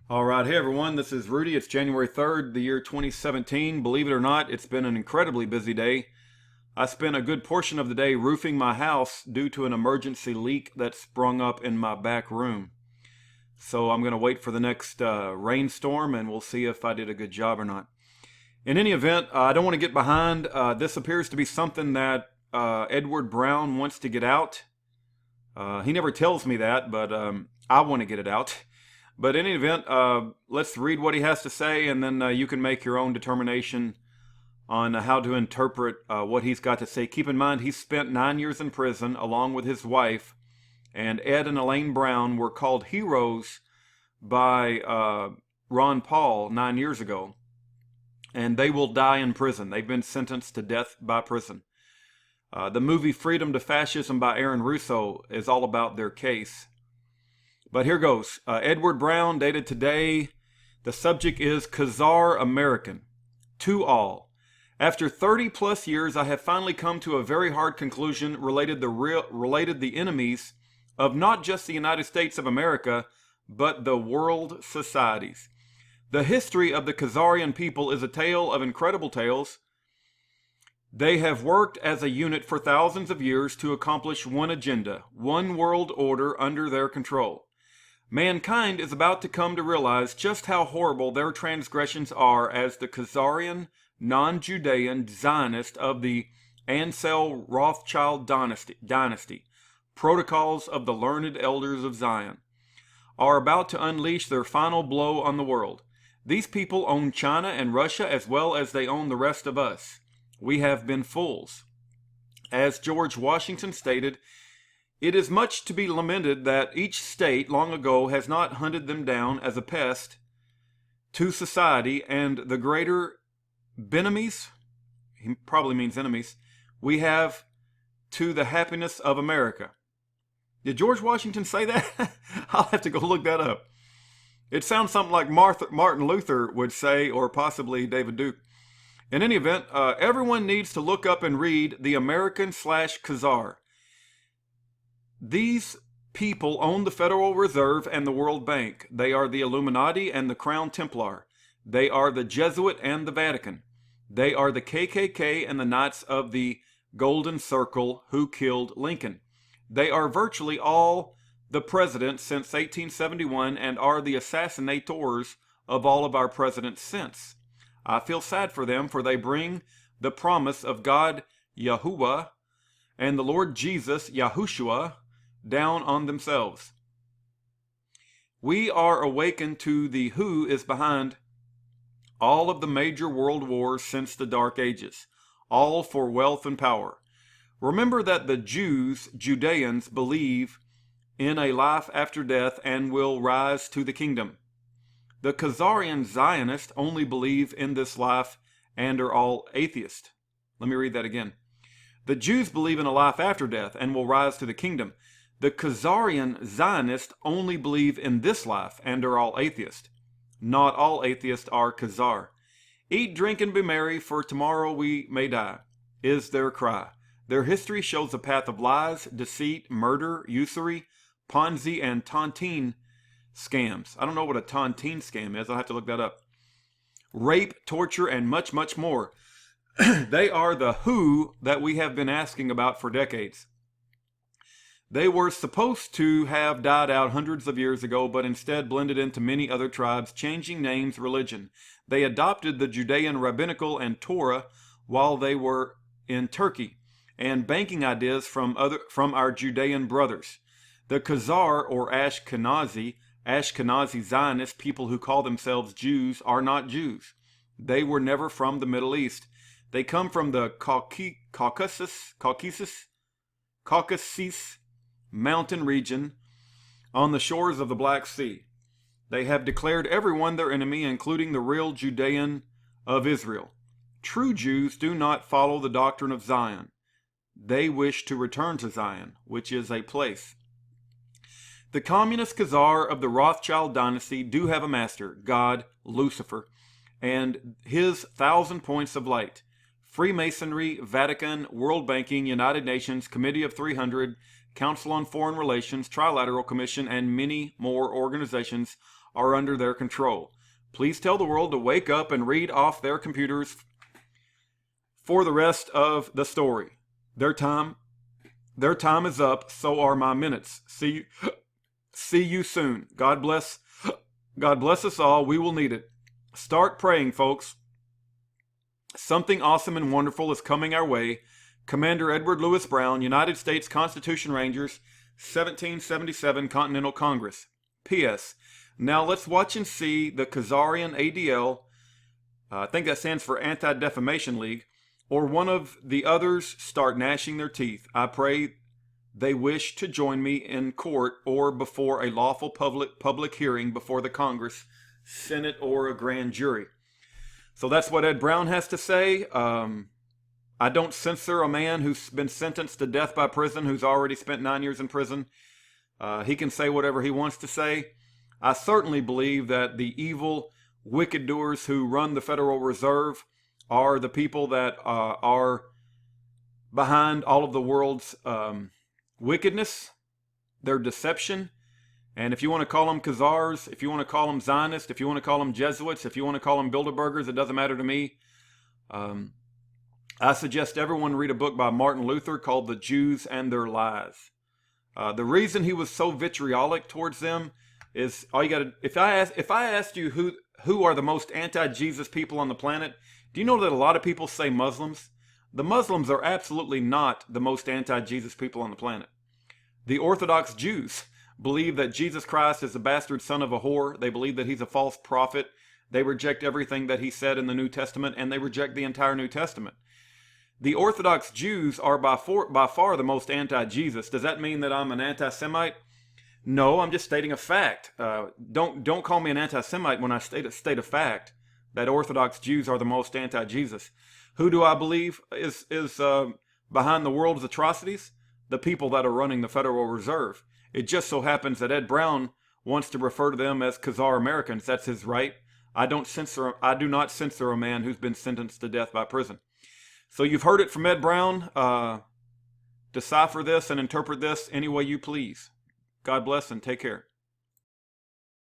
All right, hey everyone, this is Rudy. It's January 3rd, the year 2017. Believe it or not, it's been an incredibly busy day. I spent a good portion of the day roofing my house due to an emergency leak that sprung up in my back room. So I'm going to wait for the next rainstorm and we'll see if I did a good job or not. In any event, I don't want to get behind. This appears to be something that Edward Brown wants to get out. He never tells me that, but I want to get it out. But in any event, let's read what he has to say, and then you can make your own determination on how to interpret what he's got to say. Keep in mind, he spent 9 years in prison along with his wife, and Ed and Elaine Brown were called heroes by Ron Paul 9 years ago, and they will die in prison. They've been sentenced to death by prison. The movie Freedom to Fascism by Aaron Russo is all about their case. But here goes. Edward Brown, dated today. The subject is Khazar-American. To all. After 30 plus years, I have finally come to a very hard conclusion related the enemies of not just the United States of America, but the world societies. The history of the Khazarian people is a tale of incredible tales. They have worked as a unit for thousands of years to accomplish one agenda, one world order under their control. Mankind is about to come to realize just how horrible their transgressions are as the Khazarian, non-Judean Zionist of the Ansel Rothschild dynasty, protocols of the learned elders of Zion, are about to unleash their final blow on the world. These people own China and Russia as well as they own the rest of us. We have been fools. As George Washington stated, it is much to be lamented that each state long ago has not hunted them down as a pest to society, and the greater benemies, he probably means enemies, we have to the happiness of America. Did George Washington say that? I'll have to go look that up. It sounds something like Martin Luther would say, or possibly David Duke. In any event, everyone needs to look up and read The American/Khazar. These people own the Federal Reserve and the World Bank. They are the Illuminati and the Crown Templar. They are the Jesuit and the Vatican. They are the KKK and the Knights of the Golden Circle who killed Lincoln. They are virtually all the presidents since 1871 and are the assassinators of all of our presidents since. I feel sad for them, for they bring the promise of God Yahuwah and the Lord Jesus Yahushua down on themselves. We are awakened to the who is behind all of the major world wars since the Dark Ages, all for wealth and power. Remember that the Judeans, believe in a life after death and will rise to the kingdom. The Khazarian Zionists only believe in this life and are all atheists. Let me read that again. The Jews believe in a life after death and will rise to the kingdom. The Khazarian Zionists only believe in this life and are all atheists. Not all atheists are Khazar. Eat, drink, and be merry, for tomorrow we may die, is their cry. Their history shows a path of lies, deceit, murder, usury, Ponzi, and tontine scams. I don't know what a tontine scam is. I'll have to look that up. Rape, torture, and much, much more. They are the who that we have been asking about for decades. They were supposed to have died out hundreds of years ago, but instead blended into many other tribes, changing names, religion. They adopted the Judean rabbinical and Torah while they were in Turkey, and banking ideas from our Judean brothers. The Khazar, or Ashkenazi Zionist people who call themselves Jews, are not Jews. They were never from the Middle East. They come from the Caucasus mountain region on the shores of the Black Sea. They have declared everyone their enemy, including the real Judean of Israel. True Jews do not follow the doctrine of Zion. They wish to return to Zion, which is a place. The communist Khazar of the Rothschild dynasty do have a master, God, Lucifer, and his 1,000 points of light. Freemasonry, Vatican, World Banking, United Nations, Committee of 300, Council on Foreign Relations, Trilateral Commission, and many more organizations are under their control. Please tell the world to wake up and read off their computers for the rest of the story. Their time is up, so are my minutes. See you soon. God bless us all. We will need it. Start praying, folks. Something awesome and wonderful is coming our way. Commander Edward Lewis Brown, United States Constitution Rangers, 1777 Continental Congress. P.S. Now let's watch and see the Khazarian ADL, I think that stands for Anti-Defamation League, or one of the others start gnashing their teeth. I pray they wish to join me in court or before a lawful public hearing before the Congress, Senate, or a grand jury. So that's what Ed Brown has to say. I don't censor a man who's been sentenced to death by prison, who's already spent 9 years in prison. He can say whatever he wants to say. I certainly believe that the evil, wicked doers who run the Federal Reserve are the people that are behind all of the world's wickedness, their deception. And if you want to call them Khazars, if you want to call them Zionists, if you want to call them Jesuits, if you want to call them Bilderbergers, it doesn't matter to me. I suggest everyone read a book by Martin Luther called The Jews and Their Lies. The reason he was so vitriolic towards them is all you got to. If I asked you who are the most anti-Jesus people on the planet, do you know that a lot of people say Muslims? The Muslims are absolutely not the most anti-Jesus people on the planet. The Orthodox Jews believe that Jesus Christ is the bastard son of a whore. They believe that he's a false prophet. They reject everything that he said in the New Testament, and they reject the entire New Testament. The Orthodox Jews are by far the most anti-Jesus. Does that mean that I'm an anti-Semite? No, I'm just stating a fact. Don't call me an anti-Semite when I state a fact that Orthodox Jews are the most anti-Jesus. Who do I believe is behind the world's atrocities? The people that are running the Federal Reserve. It just so happens that Ed Brown wants to refer to them as Khazar-Americans. That's his right. I do not censor a man who's been sentenced to death by prison. So you've heard it from Ed Brown. Decipher this and interpret this any way you please. God bless and take care.